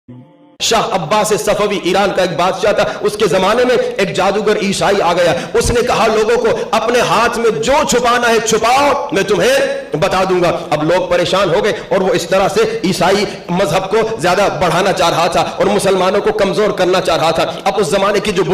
شاہ عباس صفوی ایران کا ایک بادشاہ تھا، اس کے زمانے میں ایک جادوگر عیسائی آ گیا، اس نے کہا لوگوں کو اپنے ہاتھ میں جو چھپانا ہے چھپاؤ، میں تمہیں بتا دوں گا۔ اب لوگ پریشان ہو گئے اور وہ اس طرح سے عیسائی مذہب کو زیادہ بڑھانا چاہ رہا تھا اور مسلمانوں کو کمزور کرنا چاہ رہا تھا۔ اب اس زمانے کے جو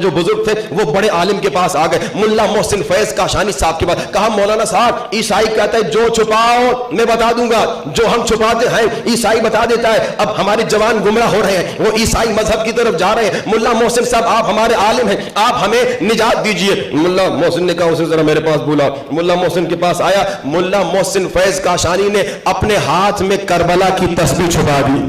بزرگ تھے وہ بڑے عالم کے پاس آ گئے، ملا محسن فیض کاشانی صاحب کے پاس، کہا مولانا صاحب عیسائی کہتا ہے جو چھپاؤ میں بتا دوں گا، جو ہم چھپاتے ہیں عیسائی بتا دیتا ہے۔ اب ہمارے جوان گمراہ ہو رہے ہیں، وہ عیسائی مذہب کی طرف جا رہے ہیں، ملا محسن صاحب آپ ہمارے عالم ہیں، آپ ہمیں نجات دیجئے۔ ملا محسن نے کہا اسے ذرا میرے پاس بولا، ملا محسن کے پاس آیا، ملا محسن فیض کاشانی نے اپنے ہاتھ میں کربلا کی تسبیح چھپا دی۔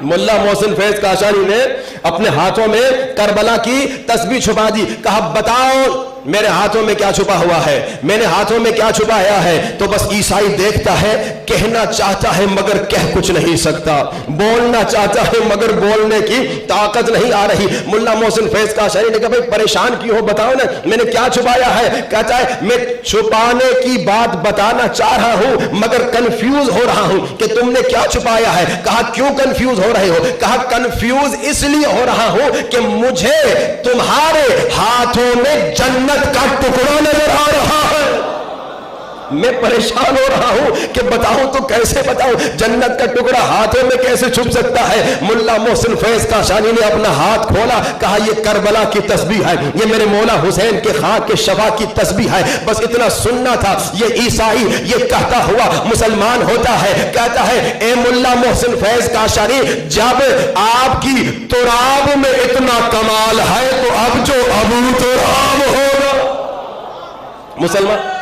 ملا محسن فیض کاشانی نے اپنے ہاتھوں میں کربلا کی تسبیح چھپا دی، کہا بتاؤ میرے ہاتھوں میں کیا چھپا ہوا ہے، میں نے ہاتھوں میں کیا چھپایا ہے؟ تو بس عیسائی دیکھتا ہے، کہنا چاہتا ہے مگر کہہ کچھ نہیں سکتا، بولنا چاہتا ہے مگر بولنے کی طاقت نہیں آ رہی۔ ملا محسن فیض کاشانی نے کہا بھائی پریشان کیوں ہو، بتاؤ نا میں نے کیا چھپایا ہے؟ کہتا ہے میں چھپانے کی بات بتانا چاہ رہا ہوں مگر کنفیوز ہو رہا ہوں کہ تم نے کیا چھپایا ہے۔ کہا کیوں کنفیوز ہو رہے ہو؟ کہا کنفیوز اس لیے ہو رہا ہوں کہ مجھے تمہارے ہاتھوں میں جنت کا ٹکڑا نظر آ رہا ہے، میں پریشان ہو رہا ہوں کہ بتاؤں تو کیسے بتاؤں، جنت کا ٹکڑا ہاتھوں میں کیسے چھپ سکتا ہے؟ ملا محسن فیض کاشانی نے اپنا ہاتھ کھولا، کہا یہ کربلا کی تسبیح ہے، یہ میرے مولا حسین کے خاک کے شفا کی تسبیح ہے۔ بس اتنا سننا تھا، یہ عیسائی یہ کہتا ہوا مسلمان ہوتا ہے، کہتا ہے اے ملا محسن فیض کاشانی جب آپ کی تراب میں اتنا کمال ہے تو اب جو ابو تراب ہوگا مسلمان